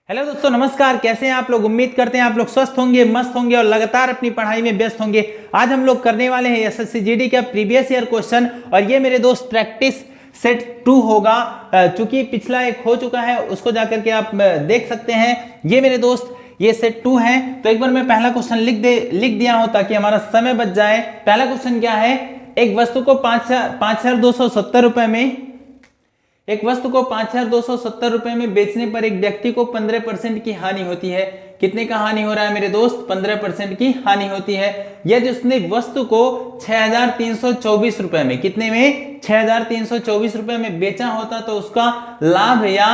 Hello दोस्तों, नमस्कार। कैसे हैं आप लोग? उम्मीद करते हैं आप लोग स्वस्थ होंगे, मस्त होंगे और लगातार अपनी पढ़ाई में व्यस्त होंगे। आज हम लोग करने वाले हैं एसएससी जीडी का प्रीवियस ईयर क्वेश्चन और ये मेरे दोस्त प्रैक्टिस सेट 2 होगा। चूंकि पिछला एक हो चुका है, उसको जाकर के आप देख सकते हैं। ये मेरे दोस्त ये सेट 2 है। तो एक बार मैं पहला क्वेश्चन लिख दिया हूं ताकि हमारा समय बच जाए। पहला क्वेश्चन क्या है? एक वस्तु को 5,270 रुपए में एक वस्तु को 5,270 रुपए में बेचने पर एक व्यक्ति को 15% की हानि होती है। कितने का हानि हो रहा है मेरे दोस्त? 15% की हानि होती है। यदि उसने वस्तु को 6,324 रुपए में, कितने में? 6,324 रुपए में बेचा होता तो उसका लाभ या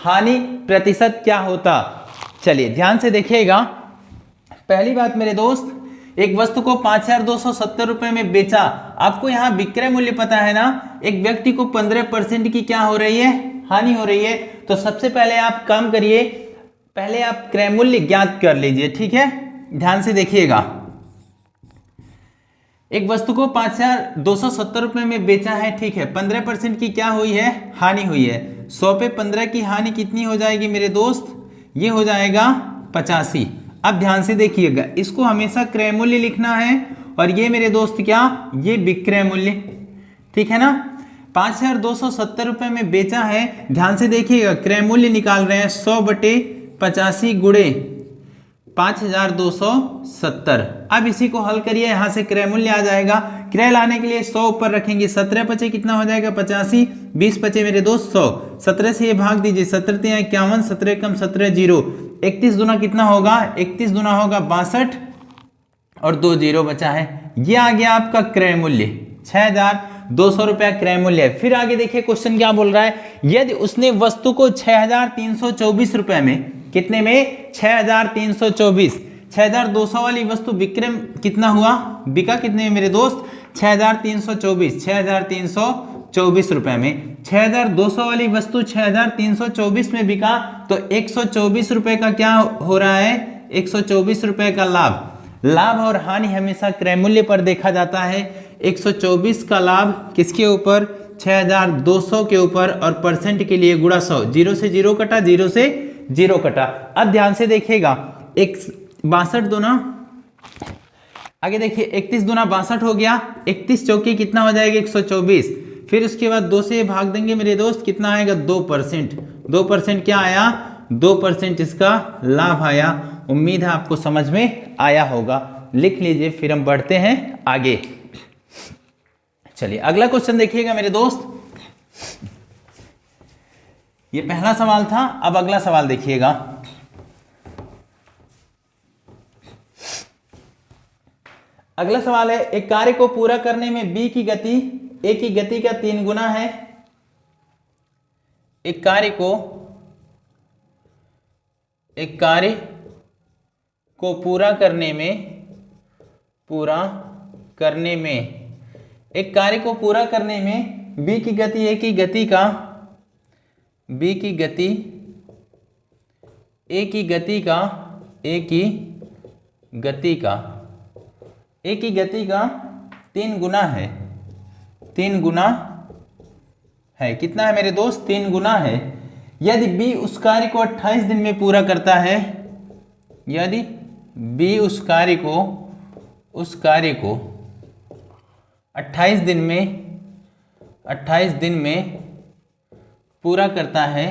हानि प्रतिशत क्या होता? चलिए ध्यान से देखिएगा। पहली बात मेरे दोस्त, एक वस्तु को 5,270 रुपए में बेचा। आपको यहां विक्रय मूल्य पता है ना? एक व्यक्ति को 15% की क्या हो रही है? हानि हो रही है। तो सबसे पहले आप काम करिए, पहले आप क्रय मूल्य ज्ञात कर लीजिए। ठीक है, ध्यान से देखिएगा। एक वस्तु को 5,270 रुपए में बेचा है, ठीक है। 15% की क्या हुई है? हानि हुई है। 100 पे 15 की हानि कितनी हो जाएगी मेरे दोस्त? ये हो जाएगा 85। अब ध्यान से देखिएगा, इसको हमेशा क्रय मूल्य लिखना है और ये मेरे दोस्त क्या? ये विक्रय मूल्य। ठीक है ना? 5,270 रुपए में बेचा है। ध्यान से देखिएगा, क्रय मूल्य निकाल रहे हैं 100/85 गुणे 5,270। अब इसी को हल करिए, यहां से क्रय मूल्य आ जाएगा। क्रय लाने के लिए 100 ऊपर रखेंगे। 17 पचे कितना हो जाएगा? 85। 20 पचे मेरे दोस्त 100। 17 से ये भाग दीजिए। 17 × 51, 17 कम 17 0। 31 दूना कितना होगा? 31 दूना होगा 62 और 2 0 बचा है। ये आ गया आपका क्रय मूल्य, 6,200 रुपया क्रय मूल्य है। फिर आगे देखिए क्वेश्चन क्या बोल रहा है। यदि उसने वस्तु को 6,324 रुपए में, कितने में? 6,324। 6,200 वाली वस्तु विक्रय कितना हुआ? बिका कितने में मेरे दोस्त? 6,324। 6,324 रुपए में 6,200 वाली वस्तु 6,324 में बिका तो 124 रुपए का क्या हो रहा है? 124 रुपए का लाभ। लाभ और हानि हमेशा क्रय मूल्य पर देखा जाता है। 124 का लाभ किसके ऊपर? 6,200 के ऊपर और परसेंट के लिए गुणा 100। 0 से 0 कटा, 0 से 0 कटा। अब ध्यान से देखिएगा, 62 दूना, आगे देखिए 31 दूना 62 हो गया। 31 चौके कितना हो जाएगा? 124। फिर उसके बाद 2 से भाग देंगे मेरे दोस्त, कितना आएगा? 2%। 2% क्या आया? 2% इसका लाभ आया। उम्मीद है आपको समझ में आया होगा। लिख लीजिए, फिर हम बढ़ते हैं आगे। चलिए अगला क्वेश्चन देखिएगा मेरे दोस्त। ये पहला सवाल था, अब अगला सवाल देखिएगा। अगला सवाल है, एक कार्य को पूरा करने में बी की गति ए की गति का 3 गुना है। एक कार्य को पूरा करने में एक कार्य को पूरा करने में बी की गति ए की गति का ए की गति का 3 गुना है। 3 गुना है। कितना है मेरे दोस्त? 3 गुना है। यदि बी उस कार्य को 28 दिन में पूरा करता है, यदि बी उस कार्य को 28 दिन में पूरा करता है।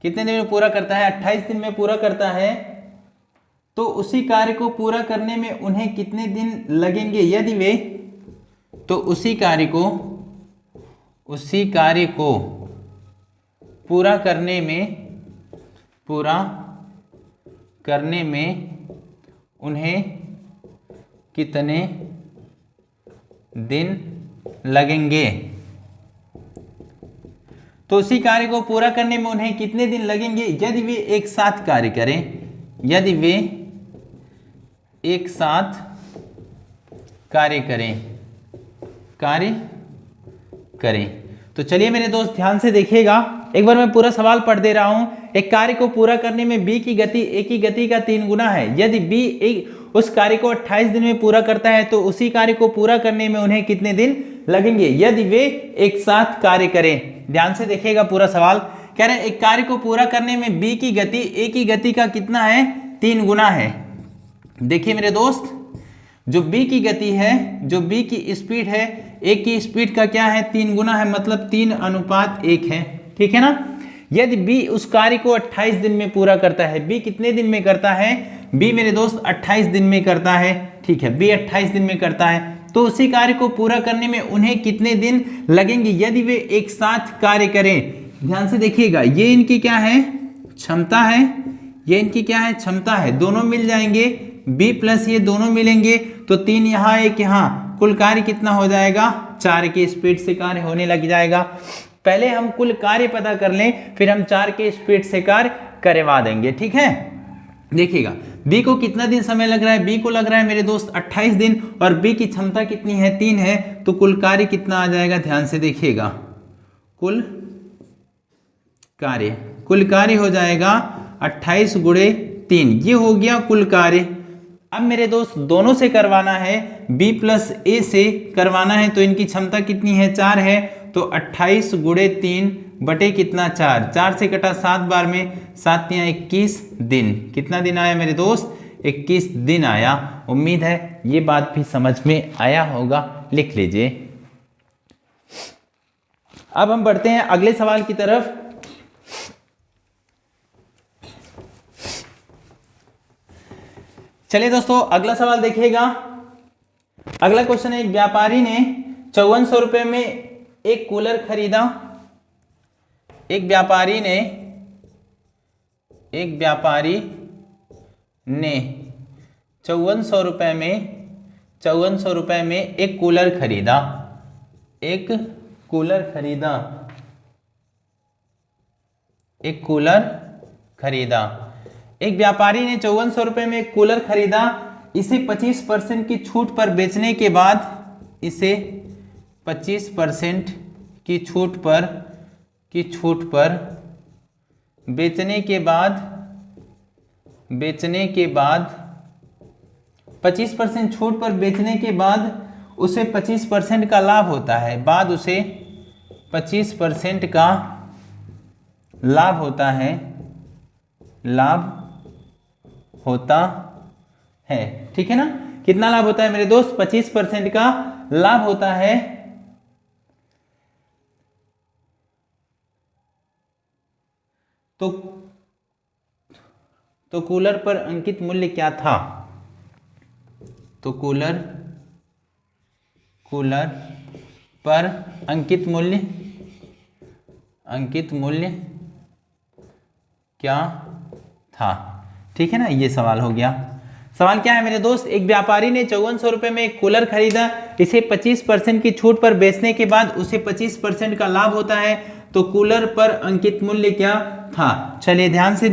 कितने दिन में पूरा करता है? 28 दिन में पूरा करता है। तो उसी कार्य को पूरा करने में उन्हें कितने दिन लगेंगे? यदि वे तो उसी कार्य को पूरा करने में उन्हें कितने दिन लगेंगे? तो उसी कार्य को पूरा करने में उन्हें कितने दिन लगेंगे यदि वे एक साथ कार्य करें। तो चलिए मेरे दोस्त ध्यान से देखिएगा, एक बार मैं पूरा सवाल पढ़ दे रहा हूं। एक कार्य को पूरा करने में बी की गति ए की गति का 3 गुना है। यदि बी उस कार्य को 28 दिन में पूरा करता है तो उसी कार्य को पूरा करने में उन्हें कितने दिन लगेंगे यदि वे एक साथ कार्य करें। ध्यान से देखिएगा पूरा सवाल। कह रहे हैं एक कार्य को पूरा करने में बी की गति ए की गति का कितना है, 3 गुना है। देखिए मेरे दोस्त, जो बी की गति है, जो बी की स्पीड है, ए की स्पीड का क्या है, 3 गुना है, मतलब 3:1 है। ठीक है ना। यदि बी उस कार्य को 28 दिन में पूरा करता है, बी कितने दिन में करता है, बी मेरे दोस्त 28 दिन में करता है। ठीक है, बी 28 दिन में करता है, तो उसी कार्य को पूरा करने में उन्हें कितने दिन लगेंगे यदि वे एक साथ कार्य करें। ध्यान से देखिएगा, ये इनकी क्या है, क्षमता है, ये इनकी क्या है, क्षमता है। दोनों मिल जाएंगे, बी प्लस ये दोनों मिलेंगे, तो 3 यहाँ 1 यहाँ, कुल कार्य कितना हो जाएगा, 4 की स्पीड से कार्य होने लग जाएगा। पहले हम कुल कार्य पता कर लें, फिर हम 4 के स्पीड से कार्य करवा देंगे। ठीक है, देखिएगा बी को कितना दिन समय लग रहा है, बी को लग रहा है मेरे दोस्त 28 दिन, और बी की क्षमता कितनी है, 3 है, तो कुल कार्य कितना आ जाएगा, ध्यान से देखिएगा, कुल कार्य हो जाएगा 28 गुणे 3, ये हो गया कुल कार्य। अब मेरे दोस्त दोनों से करवाना है, b प्लस ए से करवाना है, तो इनकी क्षमता कितनी है, 4 है, तो 28 गुणे 3 बटे कितना, 4, 4 से कटा 7 बार में, 7 या 21 दिन। कितना दिन आया मेरे दोस्त, 21 दिन आया। उम्मीद है ये बात भी समझ में आया होगा, लिख लीजिए। अब हम बढ़ते हैं अगले सवाल की तरफ। चलिए दोस्तों, अगला सवाल देखिएगा। अगला क्वेश्चन है, एक व्यापारी ने 5400 रुपए में एक कूलर खरीदा। एक व्यापारी ने 5400 रुपए में एक कूलर खरीदा। एक कूलर खरीदा। एक व्यापारी ने 5400 रुपए में एक कूलर खरीदा। इसे 25% की छूट पर बेचने के बाद, इसे 25% की छूट पर बेचने के बाद 25% छूट पर बेचने के बाद उसे 25% का लाभ होता है। उसे 25% का लाभ होता है। ठीक है ना। कितना लाभ होता है मेरे दोस्त, 25% का लाभ होता है। तो कूलर पर अंकित मूल्य क्या था, तो कूलर पर अंकित मूल्य क्या था। ठीक है ना, ये सवाल हो गया। सवाल क्या है मेरे दोस्त, एक व्यापारी ने 5400 रुपए में एक कूलर खरीदा। इसे 25% की छूट पर बेचने के बाद उसे 25% का लाभ होता है, तो कूलर पर अंकित मूल्य क्या था। चलिए ध्यान से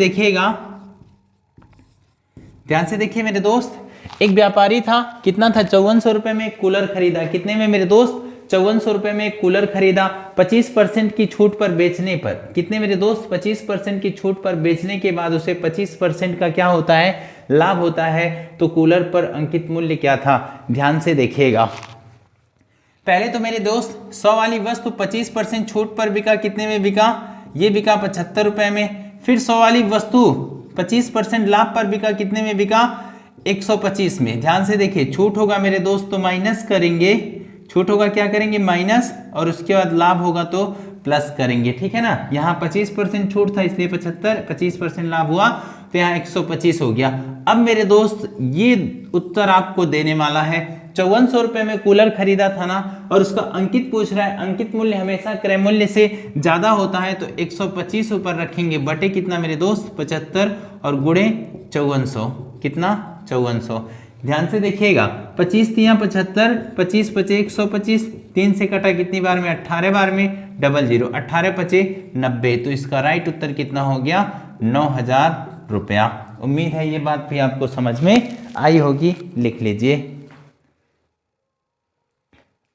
देखिए मेरे दोस्त। एक व्यापारी था, कितना था, 5400 रुपए में एक कूलर खरीदा। कितने में मेरे दोस्त, 5400 रुपए में एक कूलर खरीदा। 25% की छूट पर बेचने पर, कितने मेरे दोस्त, 25% की छूट पर बेचने के बाद उसे 25% का क्या होता है, लाभ होता है। तो कूलर पर अंकित मूल्य क्या था। ध्यान से देखिएगा। पहले तो मेरे दोस्त 100 वाली वस्तु 25% छूट पर बिका। कितने में बिका, ये बिका 75 रुपए में। फिर 100 वाली वस्तु 25% लाभ पर बिका। कितने में बिका, 125 में। ध्यान से देखिए, छूट होगा मेरे दोस्त तो माइनस करेंगे, छूट होगा क्या करेंगे, माइनस, और उसके बाद लाभ होगा तो प्लस करेंगे। ठीक है ना। यहाँ 25% छूट था इसलिए 75, 25% लाभ हुआ तो यहाँ 125 हो गया। अब मेरे दोस्त ये उत्तर आपको देने वाला है। 5400 रुपए में कूलर खरीदा था ना, और उसका अंकित पूछ रहा है। अंकित मूल्य हमेशा क्रय मूल्य से ज्यादा होता है, तो 125 ऊपर रखेंगे, बटे कितना मेरे दोस्त, 75, और गुणे 5400, कितना, 5400। ध्यान से देखिएगा, 25 तिया 75, 25 पचे 125, 3 से कटा कितनी बार में, 18 बार में, 00, 18 पचे 90। तो इसका राइट उत्तर कितना हो गया, 9000 रुपया। उम्मीद है ये बात भी आपको समझ में आई होगी, लिख लीजिए।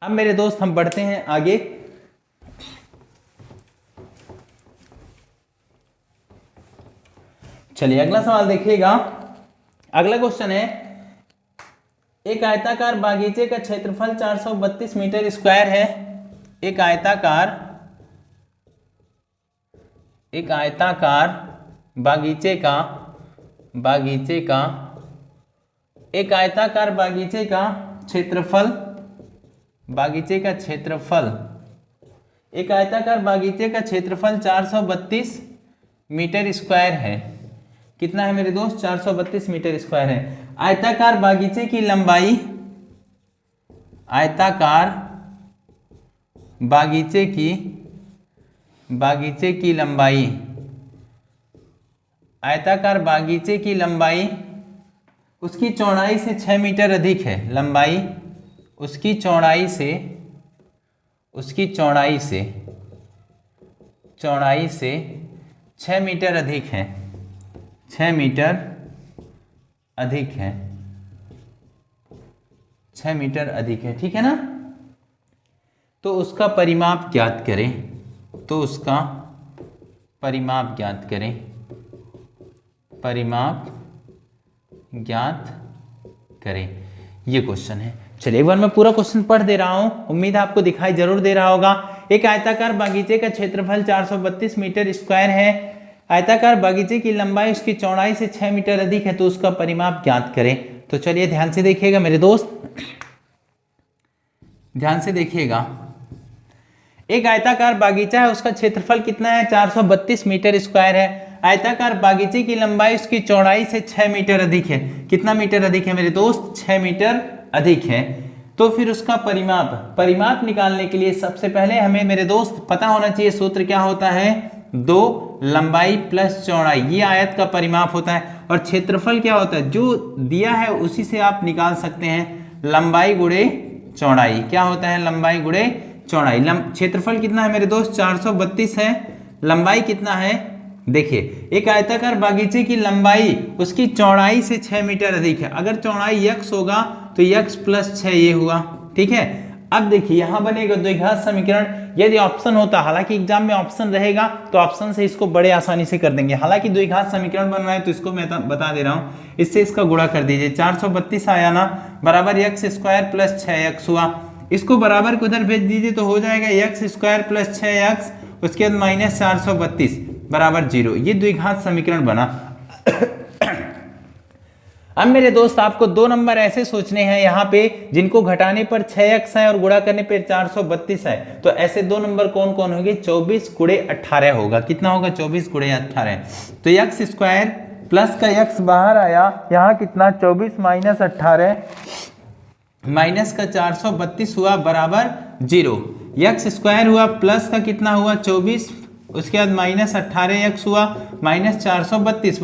अब मेरे दोस्त हम बढ़ते हैं आगे। चलिए अगला सवाल देखिएगा। अगला क्वेश्चन है, एक आयताकार बागीचे का क्षेत्रफल 432 मीटर स्क्वायर है। एक आयताकार बागीचे का एक आयताकार बागीचे का क्षेत्रफल एक आयताकार बागीचे का क्षेत्रफल 432 मीटर स्क्वायर है। कितना है मेरे दोस्त? 432 मीटर स्क्वायर है। आयताकार बागीचे की लंबाई उसकी चौड़ाई से 6 मीटर अधिक है। लंबाई उसकी चौड़ाई से 6 मीटर अधिक है। 6 मीटर अधिक है, ठीक है ना। तो उसका परिमाप ज्ञात करें। ये क्वेश्चन है। चलिए एक बार मैं पूरा क्वेश्चन पढ़ दे रहा हूं, उम्मीद है आपको दिखाई जरूर दे रहा होगा। एक आयताकार बागीचे का क्षेत्रफल 432 मीटर स्क्वायर है। आयताकार बागीचे की लंबाई उसकी चौड़ाई से 6 मीटर अधिक है, तो उसका परिमाप ज्ञात करें। तो चलिए ध्यान से देखिएगा मेरे दोस्त, ध्यान से देखिएगा। एक आयताकार बागीचा है, उसका क्षेत्रफल कितना है? 432 मीटर स्क्वायर है। आयताकार बागीचे की लंबाई उसकी चौड़ाई से 6 मीटर अधिक है। कितना मीटर अधिक है मेरे दोस्त? 6 मीटर अधिक है। तो फिर उसका परिमाप निकालने के लिए सबसे पहले हमें मेरे दोस्त पता होना चाहिए सूत्र क्या होता है? 2 लंबाई प्लस चौड़ाई, ये आयत का परिमाप होता है। और क्षेत्रफल क्या होता है? जो दिया है उसी से आप निकाल सकते हैं, लंबाई गुणे चौड़ाई। क्या होता है? लंबाई गुणे चौड़ाई। क्षेत्रफल कितना है मेरे दोस्त? 432 है। लंबाई कितना है? देखिए, एक आयताकार बागीचे की लंबाई उसकी चौड़ाई से 6 मीटर अधिक है। अगर चौड़ाई x होगा तो x प्लस 6 ये हुआ, ठीक है। अब देखिए यहां बनेगा द्विघात समीकरण। यदि ऑप्शन होता, हालांकि एग्जाम में ऑप्शन रहेगा तो ऑप्शन से इसको बड़े आसानी से कर देंगे। हालांकि द्विघात समीकरण बन रहा है तो इसको मैं बता दे रहा हूं, इससे इसका गुणा कर दीजिए। 432 आया ना, बराबर x स्क्वायर प्लस 6x हुआ। इसको बराबर को उधर भेज दीजिए तो हो जाएगा x स्क्वायर प्लस 6x, उसके बाद माइनस 432 बराबर 0। ये द्विघात समीकरण बना। अब मेरे दोस्त आपको 2 नंबर ऐसे सोचने हैं यहाँ पे जिनको घटाने पर 6x है और गुणा करने पर 432 है। तो ऐसे 2 नंबर कौन कौन होंगे? 24 गुणे 18 होगा। कितना होगा? 24 गुणे 18। तो x स्क्वायर प्लस का x बाहर आया, यहाँ कितना? 24 माइनस 18 माइनस का 432 हुआ बराबर 0। x स्क्वायर हुआ प्लस का कितना हुआ? 24, उसके बाद माइनस 18x हुआ माइनस 432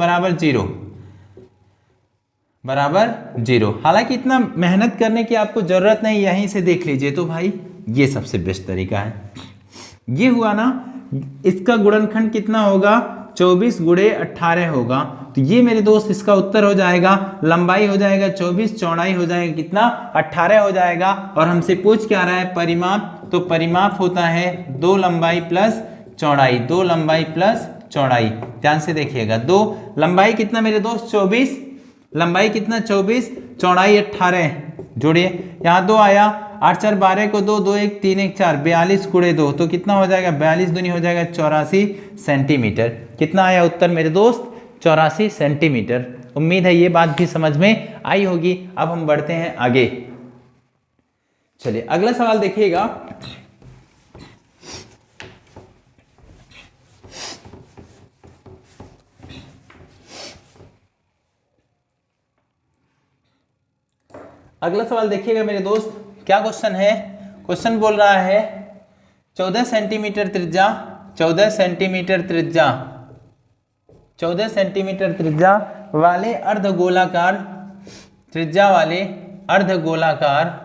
बराबर 0। हालांकि इतना मेहनत करने की आपको जरूरत नहीं, यहीं से देख लीजिए। तो भाई ये सबसे बेस्ट तरीका है। ये हुआ ना, इसका गुणनखंड कितना होगा? 24 गुणे 18 होगा। तो ये मेरे दोस्त इसका उत्तर हो जाएगा। लंबाई हो जाएगा 24, चौड़ाई हो जाएगा कितना? 18 हो जाएगा। और हमसे पूछ क्या रहा है? परिमाप। तो परिमाप होता है 2 लंबाई प्लस चौड़ाई। 2 लंबाई प्लस चौड़ाई। ध्यान से देखिएगा, 2 लंबाई कितना मेरे दोस्त? 24, लंबाई कितना? 24, चौड़ाई 18। जोड़िए, यहाँ 2 आया, 8 4 12 को 2, 2 1 3 1 4, 42 गुणे 2, तो कितना हो जाएगा? 42 दूनी हो जाएगा 84 सेंटीमीटर। कितना आया उत्तर मेरे दोस्त? 84 सेंटीमीटर। उम्मीद है ये बात भी समझ में आई होगी। अब हम बढ़ते हैं आगे। चलिए अगला सवाल देखिएगा। अगला सवाल देखिएगा मेरे दोस्त, क्या क्वेश्चन है? क्वेश्चन बोल रहा है 14 सेंटीमीटर त्रिज्या 14 सेंटीमीटर त्रिज्या वाले अर्धगोलाकार अर्धगोलाकार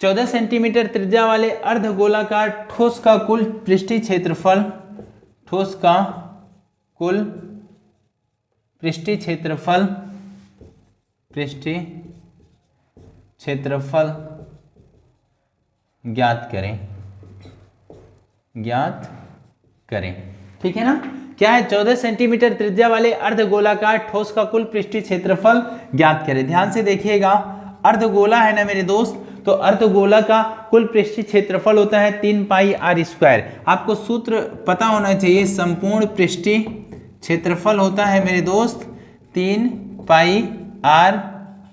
14 सेंटीमीटर त्रिज्या वाले अर्धगोलाकार ठोस का कुल पृष्ठीय क्षेत्रफल ज्ञात करें। ज्ञात करें। ठीक है ना। क्या है, 14 सेंटीमीटर त्रिज्या वाले अर्धगोलाकार ठोस का कुल पृष्ठीय क्षेत्रफल ज्ञात करें। ध्यान से देखिएगा, अर्धगोला है ना मेरे दोस्त, तो अर्धगोला का कुल पृष्ठीय क्षेत्रफल होता है 3 पाई आर स्क्वायर। आपको सूत्र पता होना चाहिए, संपूर्ण पृष्ठीय क्षेत्रफल होता है मेरे दोस्त 3 पाई आर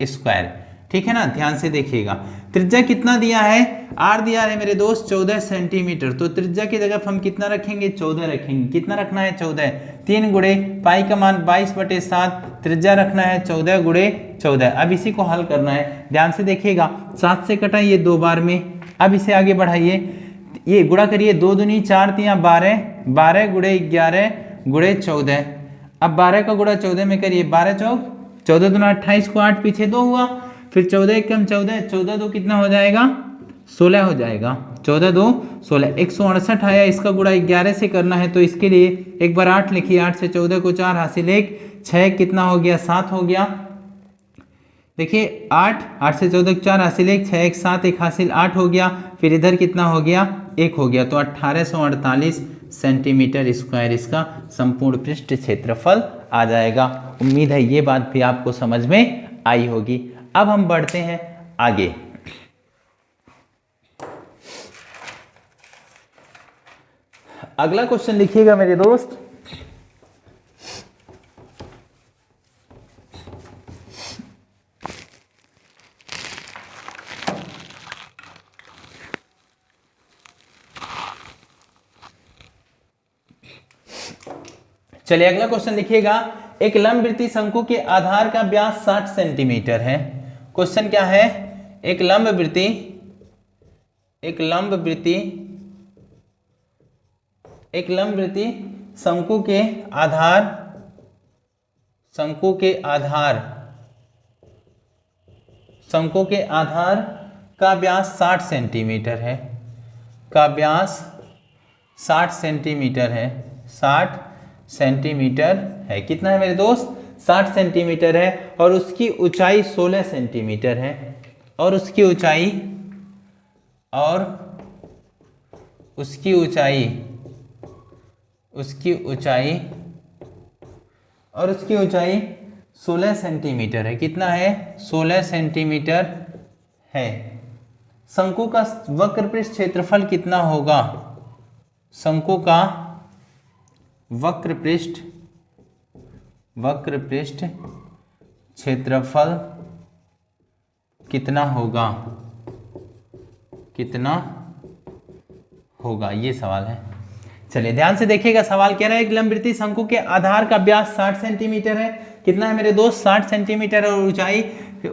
स्क्वायर। ठीक है ना। ध्यान से देखिएगा, त्रिज्या कितना दिया है, आर दिया है मेरे दोस्त 14 सेंटीमीटर, तो त्रिज्या की जगह हम कितना रखेंगे, 14 रखेंगे। कितना रखना है, 14। 3 गुणे पाई का मान 22/7, त्रिज्या रखना है 14 गुणे 14। अब इसी को हल करना है। ध्यान से देखिएगा, 7 से कटाइए 2 बार में। अब इसे आगे बढ़ाइए, ये गुणा करिए, 2 दूनी 4 3 12, 12 गुणे 11 गुणे 14। अब 12 का गुणा 14 में करिए, 12 चौक 14 दूना 28 को 8 पीछे 2 हुआ, फिर 14 एकम 14, 14 2 कितना हो जाएगा, 16 हो जाएगा। 14 2 16, 168 आया। इसका गुणा 11 से करना है, तो इसके लिए एक बार 8 लिखिए, 8 से 14 को 4 हासिल 1, 6 कितना हो गया, 7 हो गया। देखिए 8 से 14 को 4 हासिल 1, 6 1 7, 1 हासिल 8 हो गया। फिर इधर कितना हो गया, 1 हो गया, तो 1848 सेंटीमीटर स्क्वायर इसका संपूर्ण पृष्ठ क्षेत्रफल आ जाएगा। उम्मीद है ये बात भी आपको समझ में आई होगी। अब हम बढ़ते हैं आगे। अगला क्वेश्चन लिखिएगा मेरे दोस्त, चलिए अगला क्वेश्चन लिखिएगा। एक लंबवृत्तीय शंकु के आधार का व्यास 60 सेंटीमीटर है। क्वेश्चन क्या है, एक लंबवृत्तीय शंकु के आधार का व्यास 60 सेंटीमीटर है, का व्यास 60 सेंटीमीटर है, 60 सेंटीमीटर है। कितना है मेरे दोस्त, 60 सेंटीमीटर है, और उसकी ऊंचाई 16 सेंटीमीटर है, और उसकी ऊंचाई 16 सेंटीमीटर है। कितना है, 16 सेंटीमीटर है। शंकु का वक्र पृष्ठ क्षेत्रफल कितना होगा, शंकु का वक्र पृष्ठ क्षेत्रफल कितना होगा, ये सवाल है। चलिए ध्यान से देखिएगा, सवाल कह रहा है एक लंबवृत्तीय शंकु के आधार का व्यास 60 सेंटीमीटर है। कितना है मेरे दोस्त, 60 सेंटीमीटर, और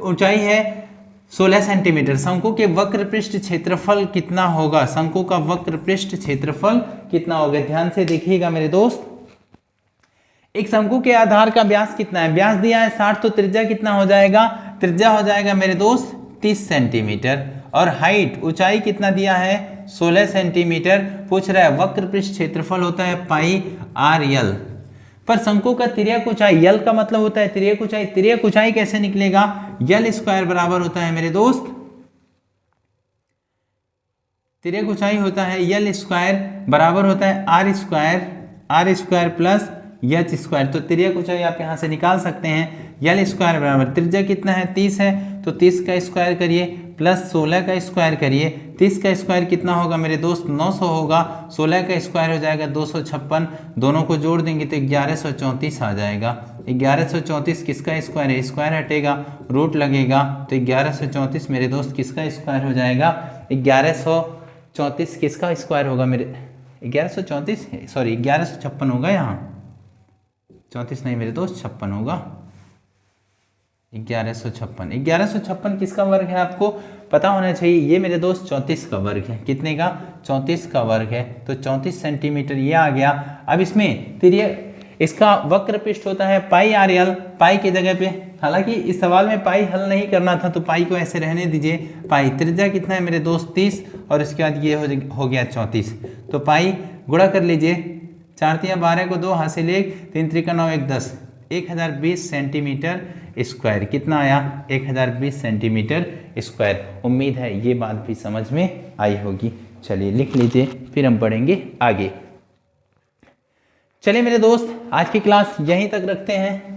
ऊंचाई है 16 सेंटीमीटर। शंकु के वक्र पृष्ठ क्षेत्रफल कितना होगा, शंकु का वक्र पृष्ठ क्षेत्रफल कितना होगा। ध्यान से देखिएगा मेरे दोस्त, एक शंकु के आधार का व्यास कितना है, व्यास दिया है 60, तो त्रिज्या कितना हो जाएगा, त्रिज्या हो जाएगा मेरे दोस्त 30 सेंटीमीटर, और हाइट ऊंचाई कितना दिया है 16 सेंटीमीटर। पूछ रहा है वक्र पृष्ठ क्षेत्रफल होता है पाई आर यल, पर शंकु का तिर्यक ऊंचाई, यल का मतलब होता है तिर्यक ऊंचाई, तिर्यक ऊंचाई कैसे निकलेगा, यल स्क्वायर बराबर होता है मेरे दोस्त, तिर्यक ऊंचाई होता है यल स्क्वायर बराबर होता है R square plus H square. तो तिर्यक ऊंचाई आप यहां से निकाल सकते हैं, यल स्क्वायर बराबर त्रिज्या कितना है 30 है, तो 30 का स्क्वायर करिए प्लस 16 का स्क्वायर करिए। 30 का स्क्वायर कितना होगा मेरे दोस्त, 900 होगा, 16 का स्क्वायर हो जाएगा 256, दोनों को जोड़ देंगे तो 1134 आ जाएगा। 1134 किसका स्क्वायर है, स्क्वायर हटेगा रूट लगेगा, तो 1134 मेरे दोस्त किसका स्क्वायर हो जाएगा, 1134 किसका स्क्वायर होगा मेरे, 1134 सॉरी 1156 होगा, यहाँ 34 नहीं मेरे दोस्त 56 होगा, 1156 किसका वर्ग है आपको पता होना चाहिए, ये मेरे दोस्त 34 का वर्ग है। कितने का, 34 का वर्ग है, तो 34 सेंटीमीटर ये आ गया। अब इसमें इसका वक्र पृष्ठ होता है पाई आर यल, पाई की जगह पे, हालांकि इस सवाल में पाई हल नहीं करना था तो पाई को ऐसे रहने दीजिए। पाई त्रिज्या कितना है मेरे दोस्त 30, और इसके बाद ये हो गया 34, तो पाई गुणा कर लीजिए, 4 3 12 को 2 हासिल 1, 3 3 9 1 10, 1020 सेंटीमीटर स्क्वायर। कितना आया, 1020 सेंटीमीटर स्क्वायर। उम्मीद है ये बात भी समझ में आई होगी। चलिए लिख लीजिए, फिर हम पढ़ेंगे आगे। चलिए मेरे दोस्त, आज की क्लास यहीं तक रखते हैं।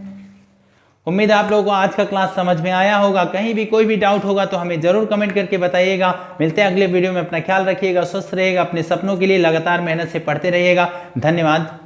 उम्मीद है आप लोगों को आज का क्लास समझ में आया होगा। कहीं भी कोई भी डाउट होगा तो हमें जरूर कमेंट करके बताइएगा। मिलते हैं अगले वीडियो में। अपना ख्याल रखिएगा, स्वस्थ रहिएगा, अपने सपनों के लिए लगातार मेहनत से पढ़ते रहिएगा। धन्यवाद।